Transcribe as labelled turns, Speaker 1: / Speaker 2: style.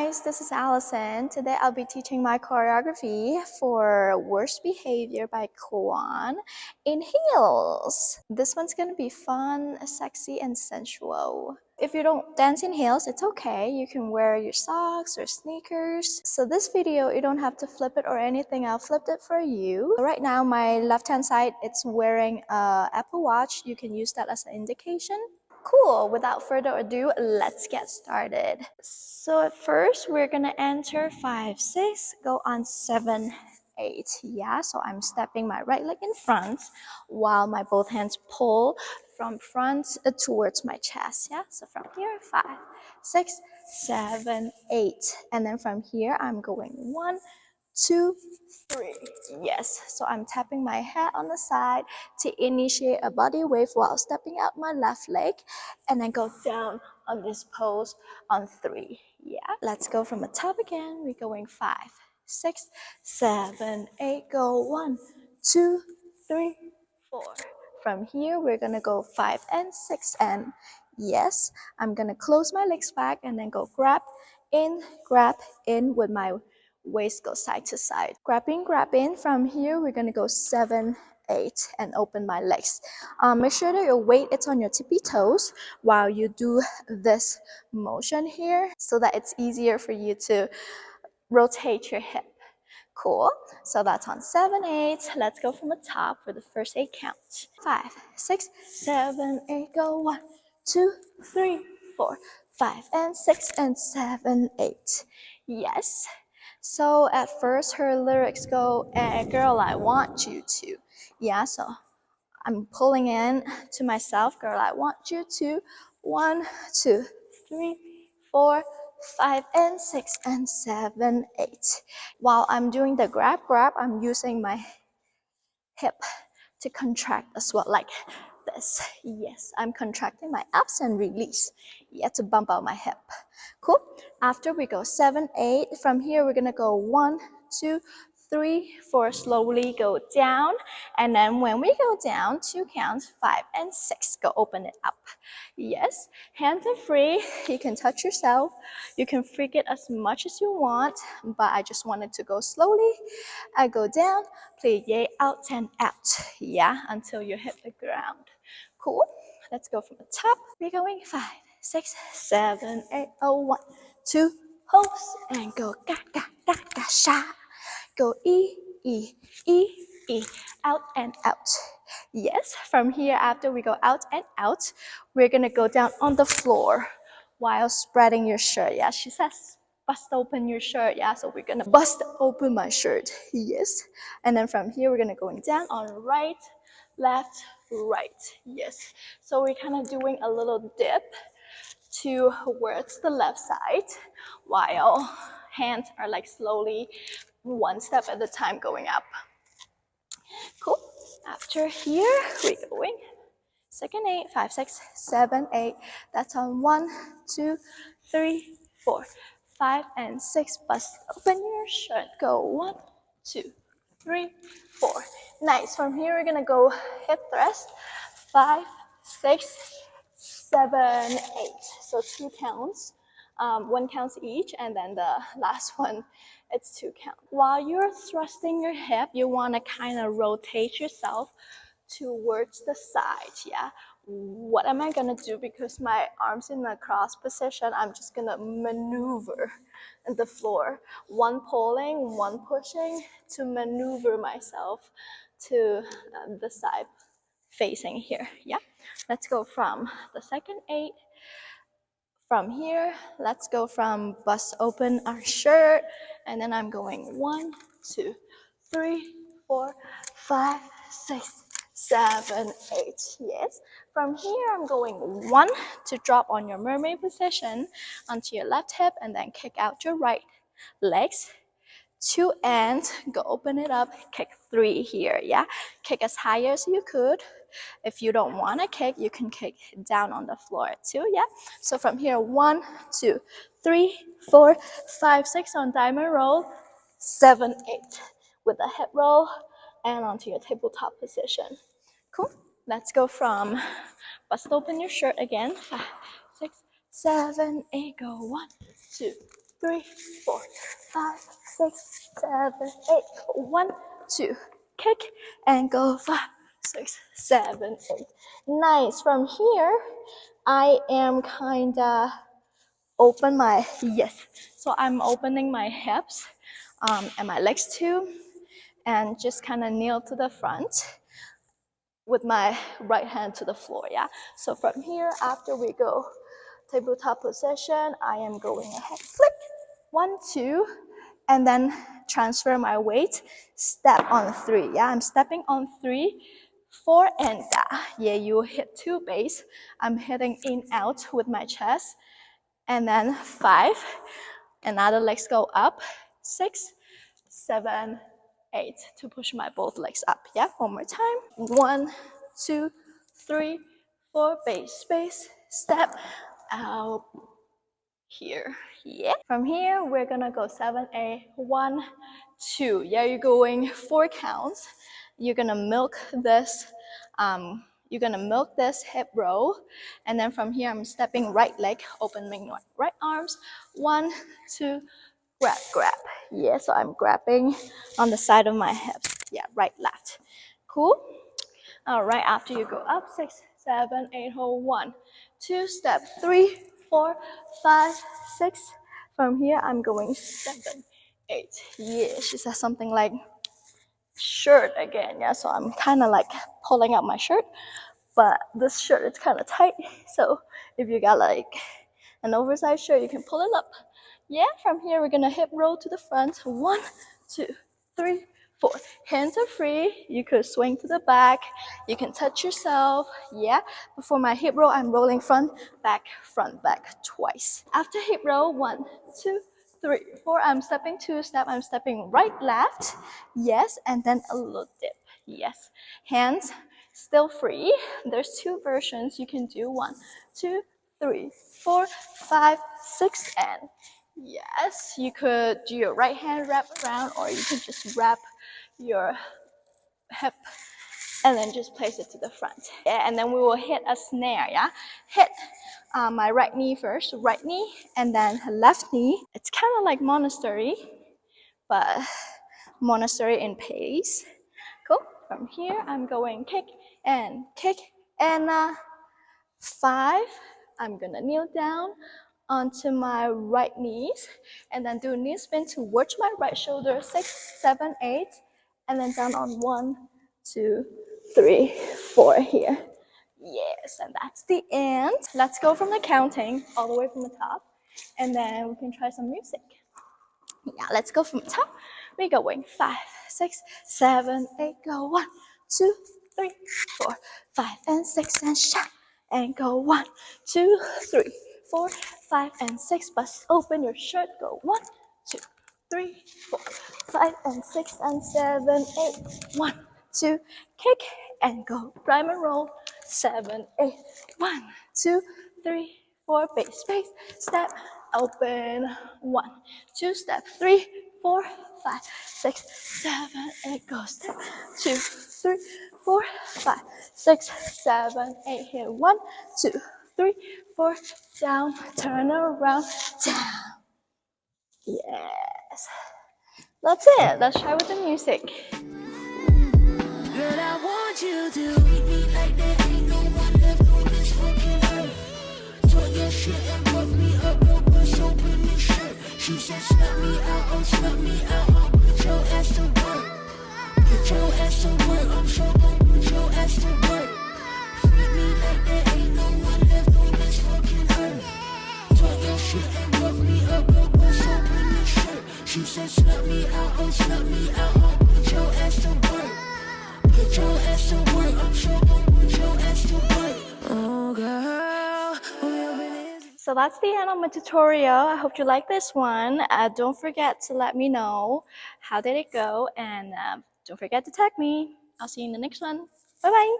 Speaker 1: guys, this is Allison. Today I'll be teaching my choreography for Worst Behavior by Kwon in heels. This one's gonna be fun, sexy, and sensual. If you don't dance in heels, it's okay. You can wear your socks or sneakers. So this video, you don't have to flip it or anything. I'll flip it for you. Right now, my left-hand side, it's wearing a Apple Watch. You can use that as an indication. Cool, without further ado, let's get started. So at first, we're gonna enter 5, 6, go on 7, 8. Yeah, so I'm stepping my right leg in front while my both hands pull from front towards my chest. Yeah, so from here, 5, 6, 7, 8. And then from here, I'm going 1, 2, 3. Yes, so I'm tapping my head on the side to initiate a body wave while stepping out my left leg and then go down on this pose on 3. Yeah, let's go from the top again. We're going 5, 6, 7, 8. Go 1, 2, 3, 4. From here, we're gonna go 5 and 6 and yes, I'm gonna close my legs back and then go grab in with my waist go side to side. Grab in. From here, we're gonna go 7, 8 and open my legs. Make sure that your weight is on your tippy toes while you do this motion here so that it's easier for you to rotate your hip. Cool. So that's on 7, 8. Let's go from the top for the first 8 count. 5, 6, 7, 8. Go 1, 2, 3, 4, 5 and 6 and 7, 8. Yes. So at first her lyrics go, girl, I want you to. Yeah, so I'm pulling in to myself, girl, I want you to. 1, 2, 3, 4, 5 and 6 and 7, 8. While I'm doing the grab, I'm using my hip to contract as well, like this. Yes, I'm contracting my abs and release. Yeah, to bump out my hip. Cool. After we go 7, 8. From here, we're gonna go 1, 2, 3, 4. Slowly go down, and then when we go down, 2 counts, 5 and 6. Go open it up. Yes, hands are free. You can touch yourself. You can freak it as much as you want, but I just wanted to go slowly. I go down, plie out and out. Yeah, until you hit the ground. Cool. Let's go from the top. We're going 5, 6, 7, 8. Oh, 1, 2, pulse and go ga ga ga ga sha. Go e e e e out and out. Yes, from here after we go out and out, we're gonna go down on the floor while spreading your shirt. Yeah, she says bust open your shirt. Yeah, so we're gonna bust open my shirt. Yes, and then from here we're gonna going down on right, left, right. Yes, so we're kind of doing a little dip towards the left side while hands are like slowly one step at a time going up. Cool. After here, we're going 2nd 8, 5, 6, 7, 8. That's on 1, 2, 3, 4, 5 and 6. Bust open your shirt. Go 1, 2, 3, 4. Nice. From here, we're gonna go hip thrust. 5, 6, 7, 8. So 2 counts. 1 counts each, and then the last one, it's 2 counts. While you're thrusting your hip, you want to kind of rotate yourself towards the side. Yeah, what am I gonna do? Because my arms in the cross position, I'm just gonna maneuver the floor, 1 pulling, 1 pushing to maneuver myself to the side facing here. Yeah, let's go from the 2nd 8. From here, let's go from bust open our shirt, and then I'm going 1, 2, 3, 4, 5, 6, 7, 8. Yes. From here, I'm going 1 to drop on your mermaid position onto your left hip, and then kick out your right legs. 2 and go open it up, kick 3 here. Yeah, kick as high as you could. If you don't want to kick, you can kick down on the floor too. Yeah, so from here 1, 2, 3, 4, 5, 6 on diamond roll, 7, 8 with a hip roll and onto your tabletop position. Cool. Let's go from bust open your shirt again. 5, 6, 7, 8. Go 1, 2, 3, 4, 5, 6, 7, 8. 1, 2. Kick and go. 5, 6, 7, 8. Nice. From here, I am kinda open my, yes. So I'm opening my hips and my legs too, and just kind of kneel to the front with my right hand to the floor, yeah? So from here, after we go tabletop position, I am going ahead, flick, 1, 2, and then transfer my weight, step on 3, yeah? I'm stepping on 3, 4, and down. Yeah, you hit 2 base. I'm hitting in, out with my chest, and then 5, another legs go up, 6, 7, 8 to push my both legs up. Yeah, one more time. 1, 2, 3, 4, base, space, step out here. Yeah. From here, we're gonna go 7, 8, 1, 2. Yeah, you're going 4 counts. You're gonna milk this. You're gonna milk this hip row, and then from here, I'm stepping right leg, opening right arms. 1, 2. Grab, grab. Yeah, so I'm grabbing on the side of my hips. Yeah, right, left. Cool? All right, after you go up, 6, 7, 8, hold 1, 2, step 3, 4, 5, 6. From here, I'm going 7, 8. Yeah, she says something like shirt again. Yeah, so I'm kind of like pulling up my shirt, but this shirt is kind of tight. So if you got like an oversized shirt, you can pull it up. Yeah, from here, we're gonna hip roll to the front. 1, 2, 3, 4. Hands are free. You could swing to the back. You can touch yourself. Yeah, before my hip roll, I'm rolling front, back, twice. After hip roll, 1, 2, 3, 4. I'm stepping 2 step. I'm stepping right, left. Yes, and then a little dip. Yes, hands still free. There's 2 versions you can do. 1, 2, 3, 4, 5, 6, and yes, you could do your right hand wrap around, or you can just wrap your hip and then just place it to the front. Yeah, and then we will hit a snare, yeah? Hit my right knee first, right knee, and then left knee. It's kind of like monastery, but monastery in pace. Cool. From here, I'm going kick, and 5. I'm gonna kneel down onto my right knees, and then do a knee spin towards my right shoulder. 6, 7, 8, and then down on 1, 2, 3, 4 here. Yes, and that's the end. Let's go from the counting all the way from the top, and then we can try some music. Yeah, let's go from the top. We're going 5, 6, 7, 8, go 1, 2, 3, 4, 5, and 6, and shout, and go 1, 2, 3, 4, 5, and 6. Bust open your shirt. Go 1, 2, 3, 4, 5, and 6, and 7, 8. 1, 2, kick and go. Prime and roll. 7, 8. 1, 2, 3, 4. Base, space. Step. Open. 1, 2. Step. 3, 4, 5, 6, 7, 8. Go. Step. 2, 3, 4, 5, 6, 7, 8. Here. 1, 2, 3, 4. Down. Turn around. Down. Yes. That's it. Let's try with the music.
Speaker 2: Girl, I want you to treat me like there ain't no one left on this fucking earth. Talk your shit and puff me up, no bust open your shirt. She said, snap me out, oh, snap me out, oh, put your ass to work. Put your ass to work, I'm sure gon' put your ass to work. Treat me like there ain't no one left on this fucking earth. Talk your shit and puff me up, no bust open your shirt. She said, snap me out, oh, snap me out, oh, put your ass to work. Put your ass to work, I'm sure gon' put your ass to work. Oh girl,
Speaker 1: so that's the end of my tutorial. I hope you like this one. Don't forget to let me know how did it go, and don't forget to tag me. I'll see you in the next one. Bye bye.